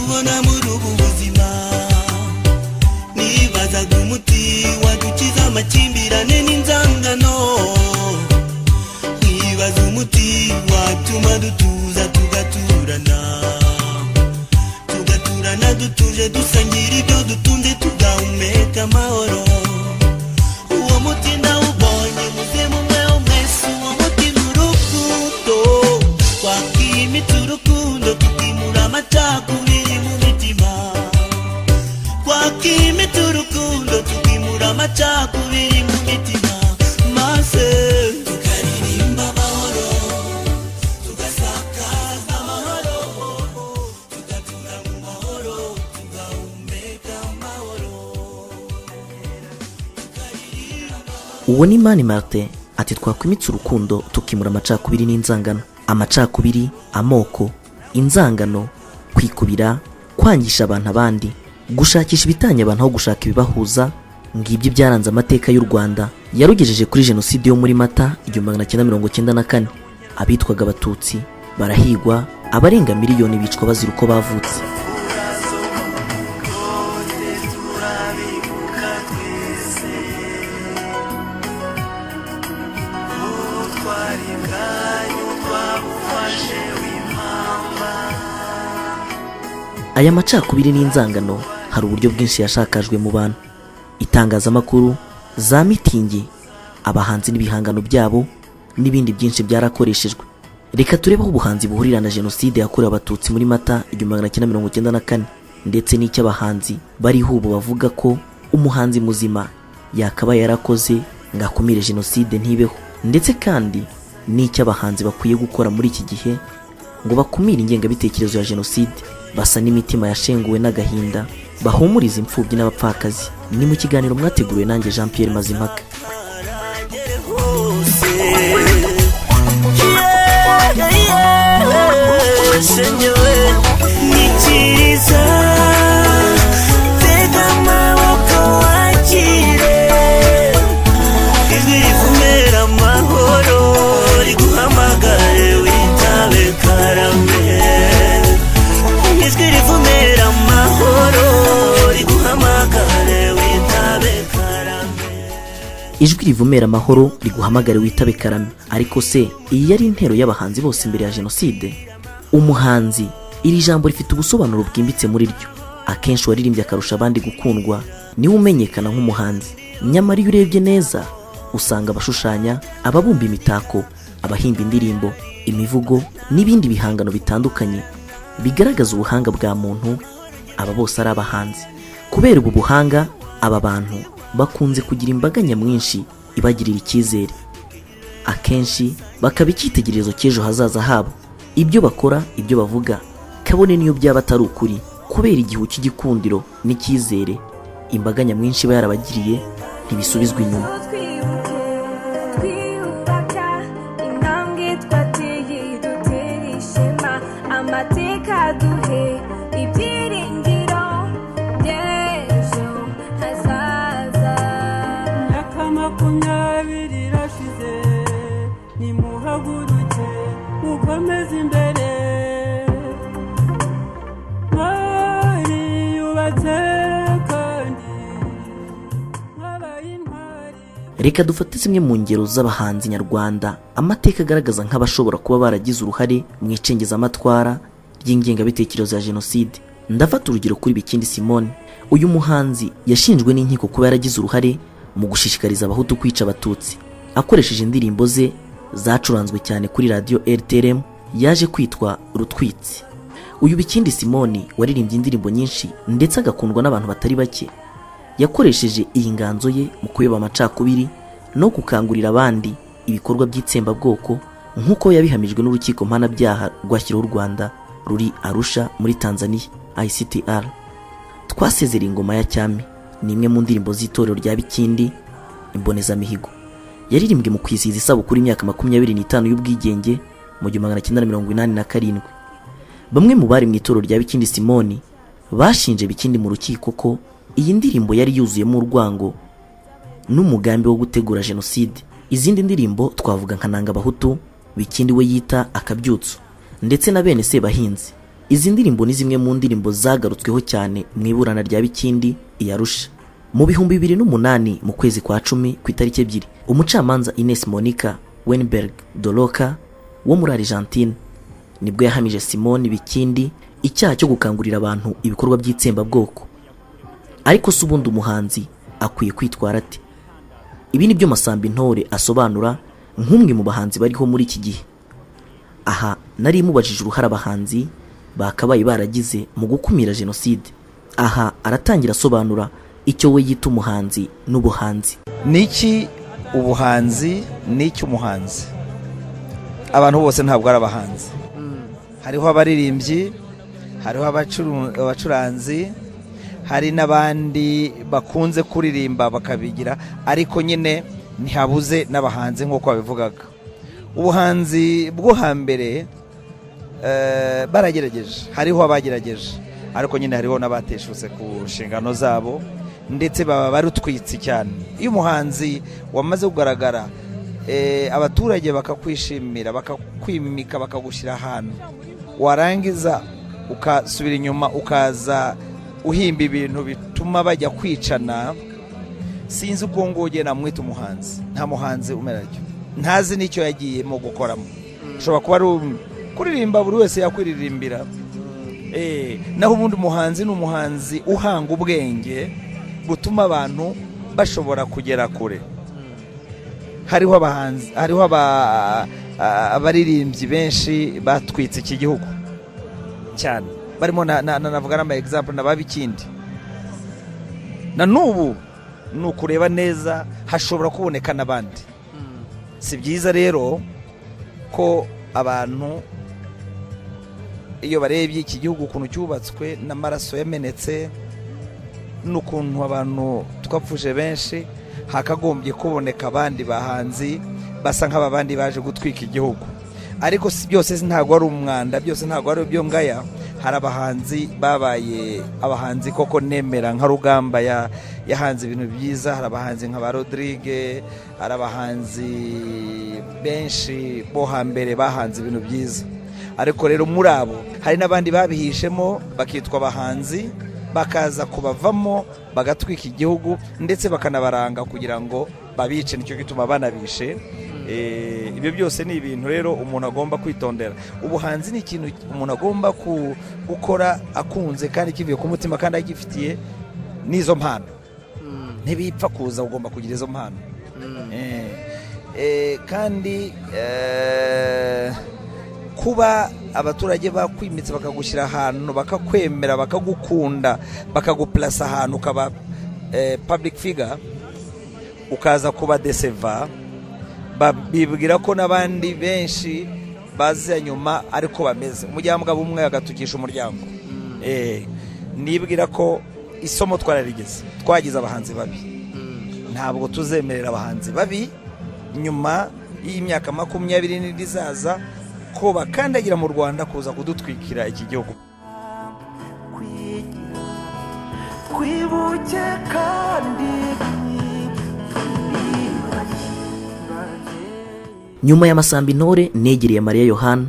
tubona muri ubu buzima nibazaga umuti wadukiza amakimbirane n'inzangano nibaza umuti watuma dutuza tugaturana dutuje dusangira ibyo dutunze tugahumeka amahoro uwo muti ndawubonye muze mumwe mwese uwo muti n'urukundo twakimitse urukundo tukimura amacakubiri mu mitima twakimitse urukundo tukimura amacakubiri mu mitima maze tukaririmba amahoro tugasakaza amahoro tugatura mu mahoro tugahumeka amahoro. Uwo ni Mani Martin ati twakwimitse urukundo tukimura amacakubiri n'inzangano. Amacakubiri, amoko, inzangano, kwikubira, kwangisha abantu abandi, gushakisha ibitanya abantu aho gushaka ibibahuza, ngibyo byaranze amateka y'u Rwanda yarugejeje kuri Genocide yo muri Mata 1994. Abitwaga Abatutsi barahigwa, abarenga miliyoni bicwa bazira uko bavutse. Aya macakubiri n'inzangano hari uburyo bwinshi yashakajwe mu bantu. Itangazamakuru, za mitingi, abahanzi n'ibihangano byabo n'ibindi byinshi byarakoreshejwe. Reka turebe aho ubuhanzi buhurira na Genocide yakorewe Abatutsi muri Mata 1994 ndetse n'icyo abahanzi bariho ubu bavuga ko umuhanzi muzima yakaba yarakoze ngakumire Genocide ntibeho, ndetse kandi n'icyo abahanzi bakwiye gukora muri iki gihe ngo bakumire ingengabitekerezo ya Genocide, basa n'imitima yashenguwe n'agahinda, bahumuriza imfubyi n'abapfakazi. Ni mu kiganiro mwateguriwe nanjye Jean Pierre MAZIMPAKA. Ijwi rivumera amahoro riguhamagare witabe karame. Ariko se iyi yari intero y'abahanzi bose imbere ya Genocide? Umuhanzi, iri jambo rifite ubusobanuro bwimbitse muri ryo. Akenshi waririmbye akarusha abandi gukundwa niwe umenyekana nk'umuhanzi. Nyamara iyo urebye neza usanga abashushanya, ababumba imitako, abahimba indirimbo, imivugo n'ibindi bihangano bitandukanye bigaragaza ubuhanga bwa muntu, aba bose ari abahanzi. Kubera ubu buhanga, aba bantu bakunze kugira imbaga nyamwinshi ibagirira icyizere. Akenshi bakaba icyitegererezo cy'ejo hazaza habo. Ibyo bakora, ibyo bavuga, kabone niyo byaba atari ukuri, kubera igihu cy'igikundiro n'icyizere imbaga nyamwinshi bayarabagiriye ntibisubizwa inyuma. Reka dufate zimwe mu ngero z'abahanzi nyarwanda amateka agaragaza nk'abashobora kuba baragize uruhare mu icengezamatwara ry'ingengabitekerezo ya Genocide. Ndafata urugero kuri Bikindi Simone. Uyu muhanzi yashinjwe n'inkiko kuba yaragize uruhare mu gushishikariza abahutu kwica Abatutsi akoresheje indirimbo ze zacuranzwe cyane kuri radio RTRM yaje kwitwa Rutwitsi. Uyu Bikindi Simone waririmbye indirimbo nyinshi ndetse agakundwa n'abantu batari bake. Yakoresheje iyi nganzo ye mu kuyoba amacakubiri no gukangurira abandi ibikorwa by'itsembabwoko nk'uko yabihamijwe n'urukiko mpanabyaha rwashyiriweho u Rwanda ruri Arusha muri Tanzania, ICTR. Twasezera ingoma ya cyami ni imwe mu ndirimbo z'itorero rya Bikindi Imbonezamihigo. Yaririmbwe mu kwizihiza isabukuru y'imyaka 25 y'ubwigenge mu 1987. Bamwe mu bari mu itorero rya Bikindi Simone bashinje Bikindi mu rukiko ko iyi ndirimbo yari yuzuyemo urwango n'umugambi wo gutegura Genocide. Izindi ndirimbo twavuga nka Nanga Abahutu, Bikindi we yita Akabyutso, ndetse na bene Sebahinzi Izi ndirimbo ni zimwe mu ndirimbo zagarutsweho cyane mu iburana rya Bikindi i Arusha. Mu 2008 mu kwezi kwa 10 ku itariki 2, umucamanza Ines Monica Wenberg Doloka wo muri Argentine nibwo yahamije Simone Bikindi icyaha cyo gukangurira abantu ibikorwa by'itsembabwoko. Ariko se ubundi umuhanzi akwiye kwitwara ati? Ibi ni byo Masamba Intore asobanura nk'umwe mu bahanzi bariho muri iki gihe. Aha nari mubajije uruhare abahanzi bakabaye baragize mu gukumira Genocide. Aha aratangira asobanura icyo we yita umuhanzi n'ubuhanzi. Niki ubuhanzi n'icyo umuhanzi? Abantu bose ntabwo ari abahanzi. Hariho abaririmbyi, hariho abacuranzi, hari n'abandi bakunze kuririmba bakabigira, ariko nyine ntihabuze n'abahanzi nk'uko babivugaga. Ubuhanzi bwo hambere baragerageje, hariho abagerageje, ariko nyine hariho n'abateshutse ku nshingano zabo ndetse baba barutwitse cyane. Iyo umuhanzi wamaze kugaragara, abaturage bakakwishimira, bakakwimika, bakagushyira ahantu, warangiza ukasubira inyuma ukaza uhimba ibintu bituma bajya kwicana, sinzi ubwo ngoge namwita umuhanzi. Nta muhanzi umeraryo, ntazi n'icyo yagiyemo gukoramo. Ushobora kuba ari kuririmba, buri wese yakwiririmbira, naho ubundi umuhanzi ni umuhanzi uhanga ubwenge gutuma abantu bashobora kugera kure. Hariho abahanzi, hariho abaririmbyi benshi batwitse iki gihugu cyane, barimo navuga n'ama example na Bikindi. Na nubu nukureba neza hashobora kuboneka n'abandi. Si byiza rero ko abantu iyo barebye iki gihugu ukuntu cyubatswe n'amaraso yamenetse, n'ukuntu abantu twapfuje benshi, hakagombye kuboneka abandi bahanzi basa nk'abandi baje gutwika igihugu. Ariko byose ntabwo ari umwanda, byose ntabwo ari byo ngaya. Hari abahanzi babaye abahanzi koko nemera, nka Rugamba yahanze ibintu byiza. Hari abahanzi nka ba Rodrigue, hari abahanzi benshi bo hambere bahanze ibintu byiza. Ariko rero muri abo hari n'abandi babihishemo bakitwa abahanzi, bakaza kubavamo bagatwika igihugu ndetse bakanabaranga kugira ngo babice. Nicyo gituma banabishe. Ibyo byose ni ibintu rero umuntu agomba kwitondera. Ubuhanzi ni ikintu umuntu agomba gukora akunze kandi kivuye ku mutima kandi agifitiye n'izo mpano. Ntibipfa kuza, ugomba kugira izo mpano. Kandi kuba abaturage bakwimitse bakagushyira ahantu, bakakwemera, bakagukunda, bakaguplasa ahantu, ukaba public figure, ukaza kuba deseva, bibwira ko n'abandi benshi baza nyuma ariko bameze. Umujyambwa bumwe agatukisha umuryango. Nibwira ko isomo twararigeze, twagize abahanzi babi. Ntabwo tuzemerera abahanzi babi nyuma y'imyaka 20 n'izaza ko bakandagira mu Rwanda kuza kudutwikira iki gihugu. Kwibuka kandi nyuma ya Masamba Intore negereye Maria Yohana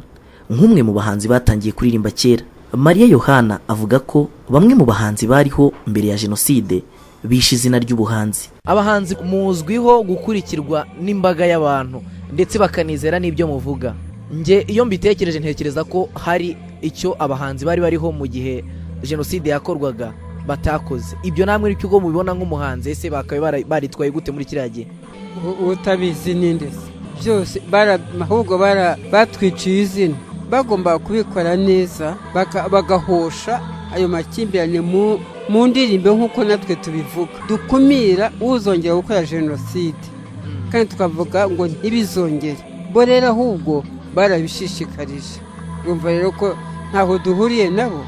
nk'umwe mu bahanzi batangiye kuririmba kera. Maria Yohana avuga ko bamwe mu bahanzi bariho mbere ya Genocide bishe izina ry'ubuhanzi. Abahanzi muzwiho gukurikirwa n'imbaga y'abantu ndetse bakanizera n'ibyo muvuga. Nge iyo mbitekereje ntekereza ko hari icyo abahanzi bariho mu gihe Genocide yakorwaga batakoze. Ibyo namwe icyo ugo mubibona nk'umuhanzi, ese bakabe baritwaye gute muri kiriya gihe? Utabizi n'indese byose ahubwo batwiciye izina. Bagomba kubikora neza, bagahosha ayo makimbirane mu ndirimbo nk'uko natwe tubivuga. Dukumira uzongera gukora Genocide kandi tukavuga ngo ntibizongere. Bo rero ahubwo barabishishikarije. Urumva rero ko ntaho duhuriye nabo,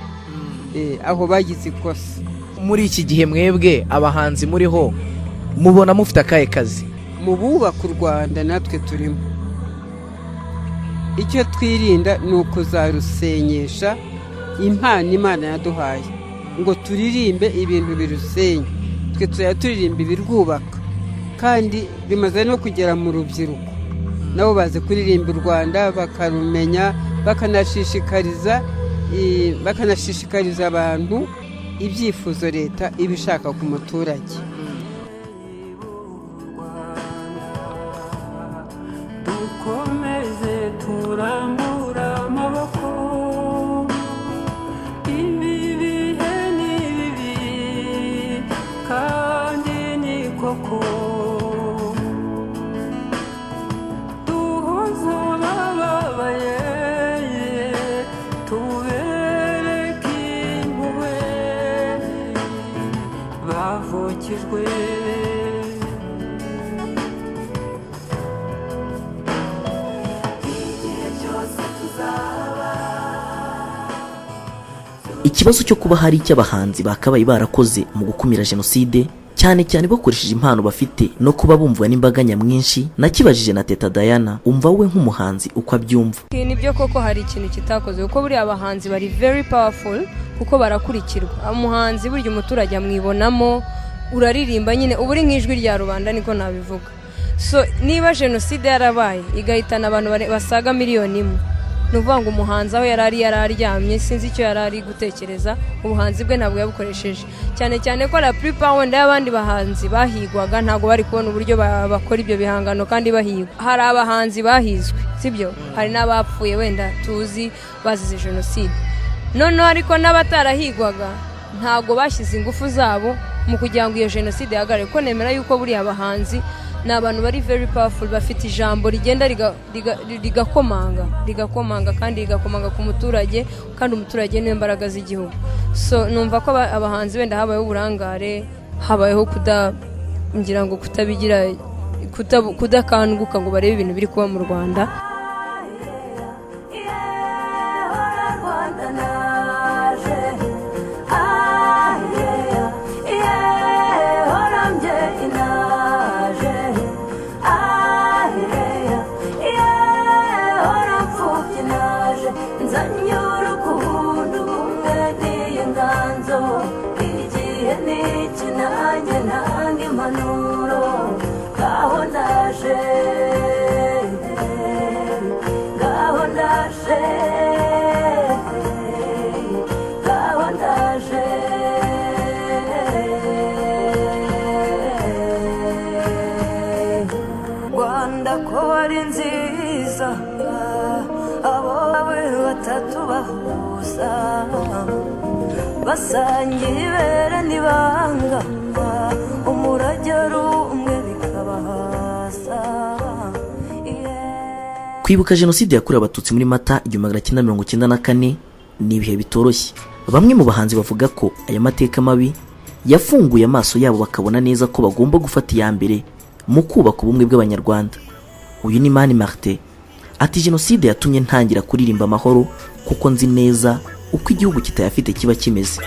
aho bagize ikosa. Muri iki gihe mwebwe abahanzi muriho mubona mufite akahe kazi? Mu bubaka u Rwanda natwe turimo. Icyo twirinda ni ukuzarusenyesha impano Imana yaduhaye ngo turirimbe ibintu birusenye. Twe turirimba ibirwubaka, kandi bimaze no kugera mu rubyiruko. Nabo baze kuririmba u Rwanda bakarumenya, bakanashishikariza bakanashishikariza abantu ibyifuzo leta ibishaka ku muturage. dukomeze turambura amaboko, ibi bihe ni bibi kandi ni koko, duhoza abababaye tubereke impuhwe bavukijwe. Ikibazo cyo kuba hari icyo abahanzi bakabaye barakoze mu gukumira jenoside cyane cyane bakoresheje impano bafite no kuba bumvwa n'imbaga nyamwinshi nakibajije na Teta Diana umva we nk'umuhanzi uko abyumva. Nibyo koko hari ikintu kitakoze kuko buri abahanzi bari very powerful kuko barakurikirwa. Umuhanzi burya umuturage amwibonamo, uraririmba nyine uburi nk'ijwi rya rubanda niko nabivuga. So niba jenoside yarabaye igahitana abantu basaga miliyoni imwe, nuvuga ngo umuhanzi aho yararyamye sinzi icyo yarari gutekereza, ubuhanzi bwe ntabwo yabukoresheje cyane cyane ko la plupart wenda y'abandi bahanzi bahigwaga ntabwo bari kubona uburyo bakora ibyo bihangano kandi bahigwa. Hari abahanzi bahizwe sibyo, hari n'abapfuye wenda tuzi bazize jenoside, noneho ariko n'abatarahigwaga ntabwo bashyize ingufu zabo mu kugira ngo iyo jenoside yahagarare. Ko nemera yuko buri abahanzi ni abantu bari very powerful, bafite ijambo rigenda rigakomanga kandi rigakomanga ku muturage, kandi umuturage niwe mbaraga z'igihugu. So numva ko abahanzi wenda habayeho uburangare, habayeho ngira ngo kutabigira kudakanguka ngo barebe ibintu biri kuba mu Rwanda. Rwanda ko ari nziza, abo batatu bahuza basangiye ibere n'ibanga, umurage rumwe bikabahasa. Kwibuka jenoside yakorewe abatutsi muri Mata 1994 ni ibihe bitoroshye. Bamwe mu bahanzi bavuga ko aya mateka mabi yafunguye amaso yabo bakabona neza ko bagomba gufata iya mbere mu kubaka ubumwe bw'Abanyarwanda. Uyu ni Mani Martin ati jenoside yatumye ntangira kuririmba amahoro kuko nzi neza uko igihugu kitayafite kiba kimeze.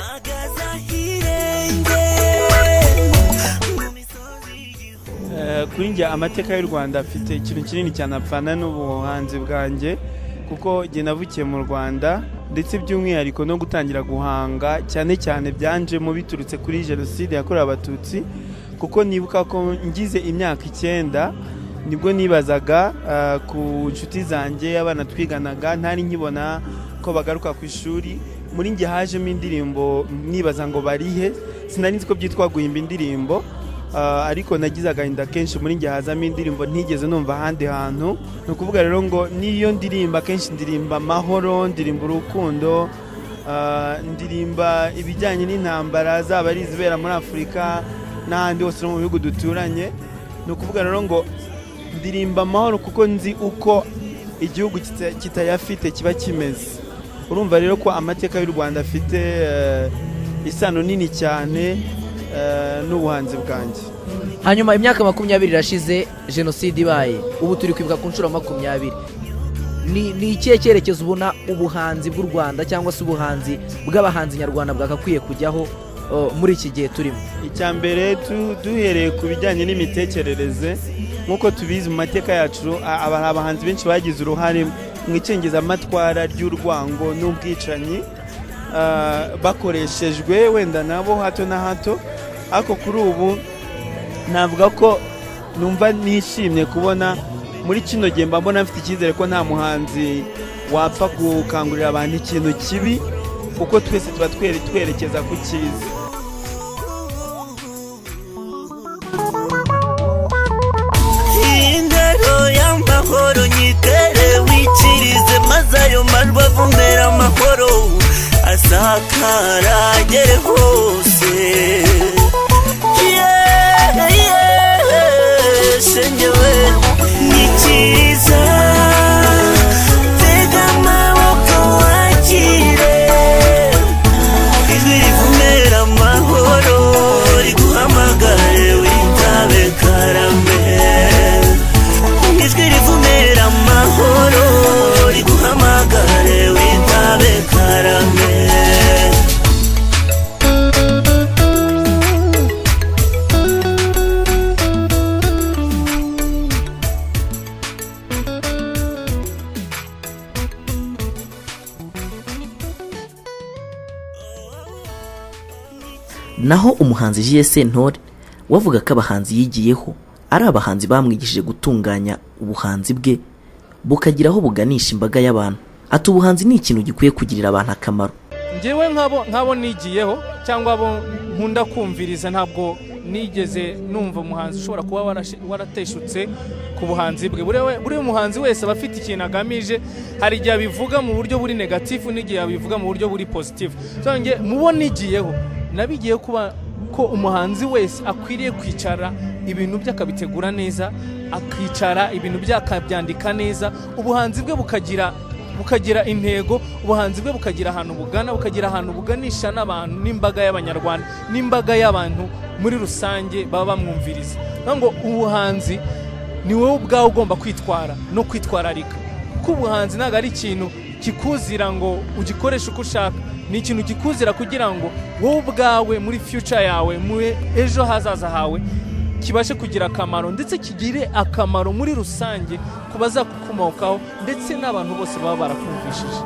Kuri njye amateka y'u Rwanda afite ikintu kinini cyane apfana n'ubuhanzi bwanjye kuko njye navukiye mu Rwanda, ndetse by'umwihariko no gutangira guhanga cyane cyane byanje mu biturutse kuri jenoside yakorewe abatutsi, kuko nibuka ko ngize imyaka 9 nibwo nibazaga ku nshuti zanjye abana twiganaga ntari nkibona ko bagaruka ku ishuri. Muri njye hajemo indirimbo nibaza ngo barihe, sinari nzi ko byitwa guhimba indirimbo, ariko nagize agahinda kenshi muri njye hazamo indirimbo ntigeze numva ahandi hantu. Ni ukuvuga rero ngo niyo ndirimba kenshi ndirimba amahoro, ndirimba urukundo, ndirimba ibijyanye n'intambara zaba ari izibera muri Afurika n'ahandi hose no mu bihugu duturanye. Ni ukuvuga rero ngo ndirimba amahoro kuko nzi uko igihugu kitayafite kiba kimeze. Urumva rero ko amateka y'u Rwanda afite isano nini cyane n'ubuhanzi bwanjye. Hanyuma imyaka 20 irashize jenoside ibaye, ubu turi kwibuka ku nshuro 20. Ni ikihe cyerekezo ubona ubuhanzi bw'u Rwanda cyangwa se ubuhanzi bw'abahanzi nyarwanda bwakakwiye kujyaho muri iki gihe turimo? Icyambere duhereye ku bijyanye n'imitekerereze, nkuko tubizi mu mateka yacu abahanzi benshi bagize uruhare mu icengezamatwara ry'urwango n'ubwicanyi, bakoreshejwe wenda nabo hato na hato. Ariko kuri ubu navuga ko numva nishimye kubona muri kino gihe mbona mfite icyizere ko nta muhanzi wapfa gukangurira abantu ikintu kibi, kuko twese tuba twerekeza ku cyiza. indero y'amahoro nyitere wikirize maze ayo majwi avumera amahoro asakara agere hose. Shenyewe ni cyiza tega amaboko wakire ijwi rivumera amahoro riguhamagare witabe karame. Ijwi rivumera amahoro riguhamagare witabe karame. naho umuhanzi Jules Sentore wavuga ko abahanzi yigiyeho ari abahanzi bamwigishije gutunganya ubuhanzi bwe bukagira aho buganisha imbaga y'abantu. Ati ubuhanzi ni ikintu gikwiye kugirira abantu akamaro. Njyewe nkabo nigiyeho cyangwa abo nkunda kumviriza, ntabwo nigeze numva umuhanzi ushobora kuba warateshutse ku buhanzi bwe. Buri umuhanzi wese aba afite ikintu agamije, hari igihe abivuga mu buryo buri negative n'igihe abivuga mu buryo buri positive. So nge mubo nigiyeho nabigiye kuba ko umuhanzi wese akwiriye kwicara ibintu byakabitegura neza, akicara ibintu byakabyandika neza, ubuhanzi bwe bukagira intego, ubuhanzi bwe bukagira ahantu bugana, bukagira ahantu buganisha n'abantu n'imbaga y'abanyarwanda n'imbaga y'abantu muri rusange baba bamwumviriza. Ngo ubuhanzi ni wowe ubwawe ugomba kwitwara no kwitwararika, kuko ubuhanzi ntabwo ari ikintu kikuzira ngo ugikoreshe uko ushaka, ni ikintu kikuzira kugira ngo wowe ubwawe muri future yawe, muri ejo hazaza hawe kibashe kugira akamaro, ndetse kigire akamaro muri rusange ku bazakukomokaho ndetse n'abantu bose baba barakumvishije.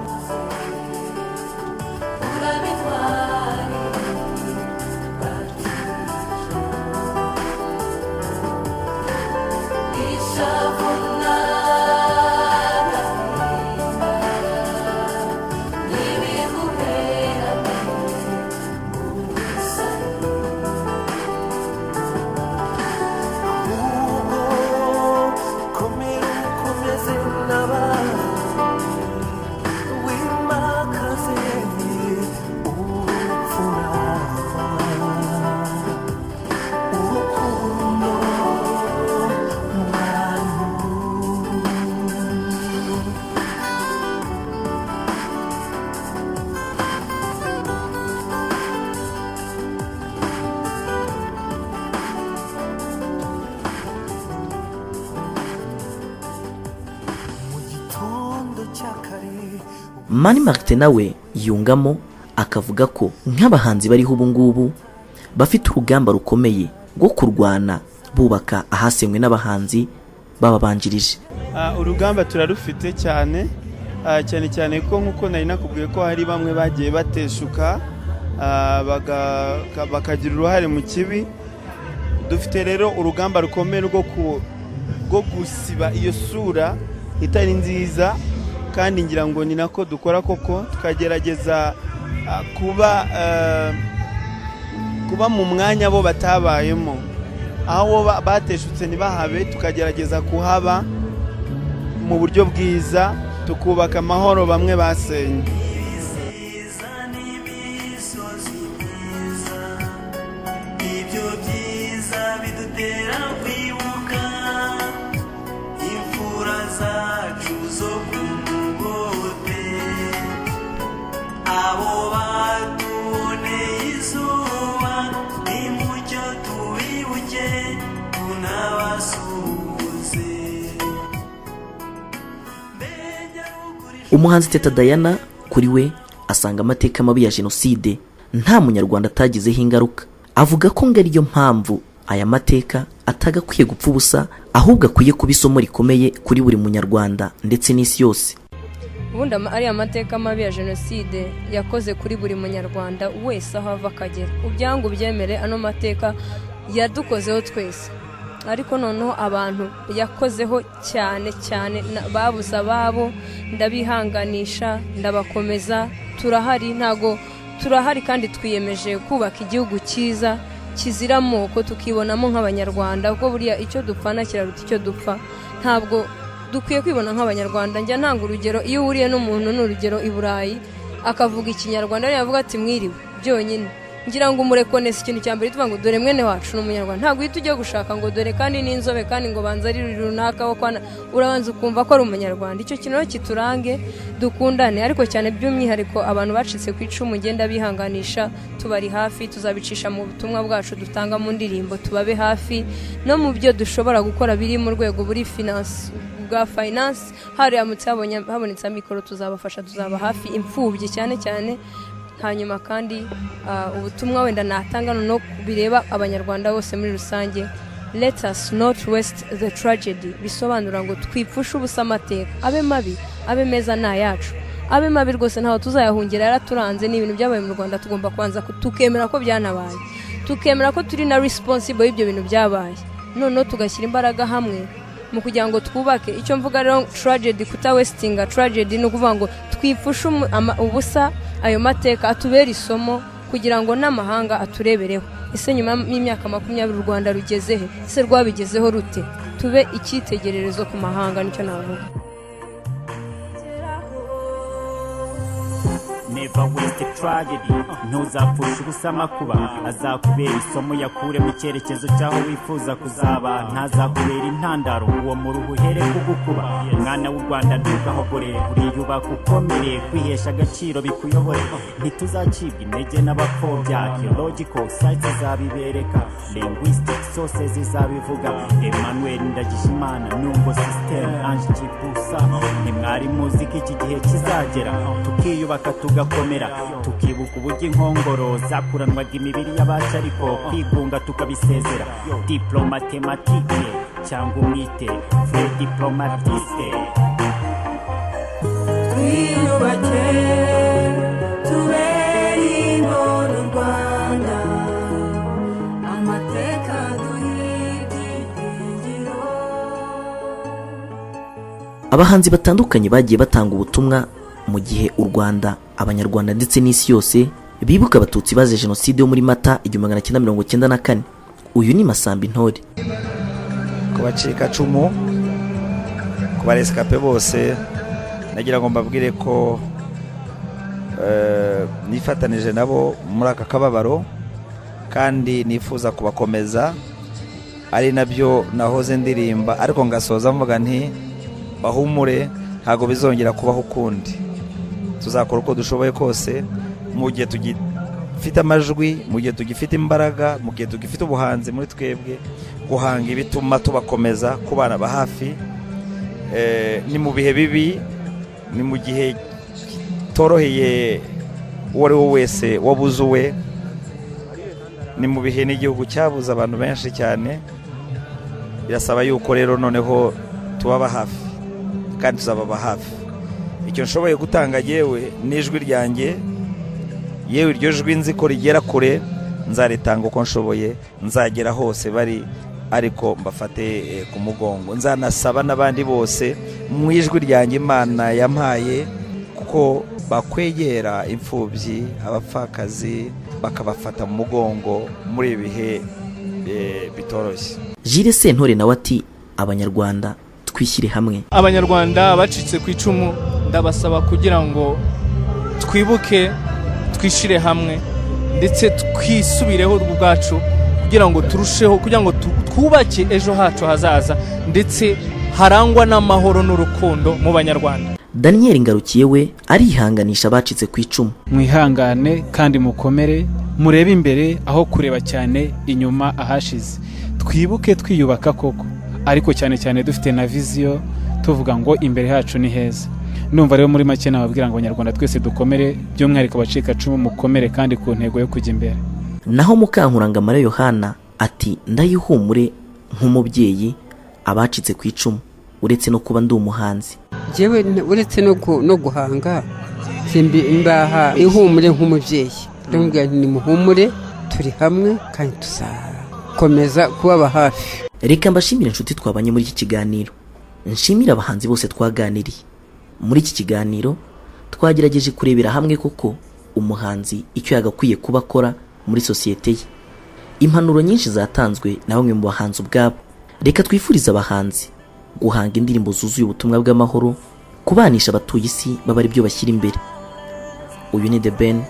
Mani Martin nawe yungamo akavuga ko nk'abahanzi bariho ubu ngubu bafite urugamba rukomeye rwo kurwana bubaka ahasenywe n'abahanzi bababanjirije. Urugamba turarufite cyane cyane ko nkuko nari nakubwiye ko hari bamwe bagiye bateshuka bakagira uruhare mu kibi. Dufite rero urugamba rukomeye rwo gusiba iyo sura itari nziza, kandi ngira ngo ni nako dukora koko, tukagerageza kuba mu mwanya bo batabayemo, aho bateshutse ntibahabe, tukagerageza kuhaba mu buryo bwiza, tukubaka amahoro bamwe basenye. Ibyo byiza bidutera kwibuka imfura zacu zo kumugote, abo batuboneye izuba nimucyo tubibuke tunabasuhuze. Umuhanzi Teta Diana kuri we asanga amateka mabi ya Genocide nta munyarwanda atagizeho ingaruka. Avuga ko ngo ariyo mpamvu aya mateka atagakwiye gupfa ubusa, ahubwo akwiye kuba isomo rikomeye kuri buri munyarwanda ndetse n'isi yose. Ubundi ari amateka mabi ya Genocide yakoze kuri buri munyarwanda wese aho ava akagera. Ubyangu byemere ano mateka yadukozeho twese. ariko noneho abantu yakozeho cyane cyane babuze ababo, ndabihanganisha, ndabakomeza, turahari, ntago turahari kandi twiyemeje kubaka igihugu cyiza kizira amoko, tukibonamo nk'abanyarwanda, kuko buriya icyo dupfana kiraruta icyo dupfa. Ntabwo dukwiye kwibona nk'abanyarwanda. Njya ntanga urugero, iyo uhuriye n'umuntu n'urugero i Burayi akavuga ikinyarwanda yavuga ati mwiriwe byonyine, ngira ngo umurekonese ikintu cya mbere tuvuga ngo dore mwene wacu n'umunyarwanda. Ntabwo uhita ujya gushaka ngo dore kandi n'inzobe kandi ngo banza ari runaka wo kwana, urabanza ukumva ko ari umunyarwanda. Icyo kintu kiturange, dukundane, ariko cyane by'umwihariko abantu bacitse ku icumu ngenda bihanganisha, tubari hafi, tuzabicisha mu butumwa bwacu dutanga mu ndirimbo, tubabe hafi no mu byo dushobora gukora biri mu rwego buri finance bwa finance. Haramutse habonetse mikoro tuzabafasha, tuzaba hafi imfubyi cyane cyane. Hanyuma kandi ubutumwa wenda natanga no bireba abanyarwanda bose muri rusange, let us not waste the tragedy. Bisobanura ngo twipfushe ubusa amateka, abe mabi abe meza na yacu, abe mabi rwose ntaho tuzayahungira, yaraturanze. Ni ibintu byabaye mu Rwanda, tugomba kwanza tukemera ko byanabaye, tukemera ko turi na responsible y'ibyo bintu byabaye, noneho tugashyira imbaraga hamwe mu kugira ngo twubake. Icyo mvuga rero tragedy, kuta wastinga tragedy, no kuvuga ngo twipfushe ubusa ayo mateka, atubera isomo kugira ngo n'amahanga aturebereho. Ese nyuma y'imyaka 20 u Rwanda rugezehe? Ese rwabigezeho rute? Tube icyitegererezo ku mahanga, nicyo navuga. Never waste a tragedy. Ntuzapfusha ubusa amakuba, azakubera isomo yakure mu cyerekezo cyaho wifuza kuzaba. Ntazakubera intandaro uwo mu ruhu here kugukuba. Mwana w'u Rwanda ntugahogore, uriyubaka ukomere, kwihesha agaciro bikuyobore. Ntituzacibwa intege n'abapfobya, archaeological sites zabibereka, linguistic sources zabivuga. Emmanuel Ndagijimana, Nungo System, Ange Kibusa. Ntimwari muzi ko iki gihe kizagera tukiyubaka tugakomera, tukibuka uburyo inkongoro zakuranwaga imibiri y'abacu, ariko kwigunga tukabisezera. Diplomatematike cyangwa umwite vrai diplomatiste. Twiyubake tubere intore u Rwanda, amateka duhigiro. Abahanzi batandukanye bagiye batanga ubutumwa mu gihe u Rwanda, abanyarwanda ndetse n'isi yose bibuka abatutsi baze Genocide yo muri Mata 1994. Uyu ni Masamba Intore. Kubacika cumu, kubarescape bose, nagira ngo mbabwire ko nifatanije nabo muri aka kababaro, kandi nifuza kubakomeza, ari nabyo nahoze ndirimba, ariko ngasoza mvuga nti bahumure, ntago bizongera kubaho ukundi. Tuzakora uko dushoboye kose, mu gihe tugifite amajwi, mu gihe tugifite imbaraga, mu gihe tugifite ubuhanzi muri twebwe, guhanga ibituma tubakomeza kubana ba hafi. Ni mu bihe bibi, ni mu gihe toroheye uwo ari we wese wabuze uwe, ni mu bihe n'igihugu cyabuze abantu benshi cyane. Birasaba yuko rero noneho tubaba hafi, kandi tuzababa hafi. Icyo nshoboye gutanga yewe n'ijwi ryanjye, yewe iryo jwi nzi ko rigera kure, nzaritanga uko nshoboye, nzagera hose bari, ariko mbafate ku mugongo. Nzanasaba n'abandi bose mu ijwi ryanjye Imana yampaye, kuko bakwegera imfubyi, abapfakazi, bakabafata mu mugongo muri ibihe bitoroshye. Jules Sentore nawe ati abanyarwanda twishyire hamwe. Abanyarwanda bacitse ku icumu, ndabasaba kugira ngo twibuke, twishire hamwe, ndetse twisubireho ubwacu, kugira ngo turusheho, kugira ngo twubake ejo hacu hazaza, ndetse harangwa n'amahoro n'urukundo mu banyarwanda. Daniel Ngarukiye we arihanganisha abacitse ku icumu. Mwihangane kandi mukomere, murebe imbere aho kureba cyane inyuma ahashize. Twibuke twiyubaka koko, ariko cyane cyane dufite na viziyo, tuvuga ngo imbere hacu ni heza. Numva rero muri make nababwira ngo abanyarwanda twese dukomere, by'umwihariko bacika cumu mukomere kandi ku ntego yo kujya imbere. Naho Mukankurangamara Yohana ati ndayihumure nk'umubyeyi abacitse ku icumu, uretse no kuba ndi umuhanzi. Jewe uretse no guhanga, simbi imbaha ihumure nk'umubyeyi. Ndumva ni muhumure, turi hamwe kandi tuzakomeza kubaba hafi. reka mbashimire inshuti twabanye muri iki kiganiro, nshimira abahanzi bose twaganiriye. Muri iki kiganiro twagerageje kurebera hamwe koko umuhanzi icyo yagakwiye kuba akora muri sosiyete ye. Impanuro nyinshi zatanzwe na bamwe mu bahanzi ubwabo. Reka twifurize abahanzi guhanga indirimbo zuzuye ubutumwa bw'amahoro, kubanisha abatuye isi baba ari byo bashyira imbere. Uyu ni The Ben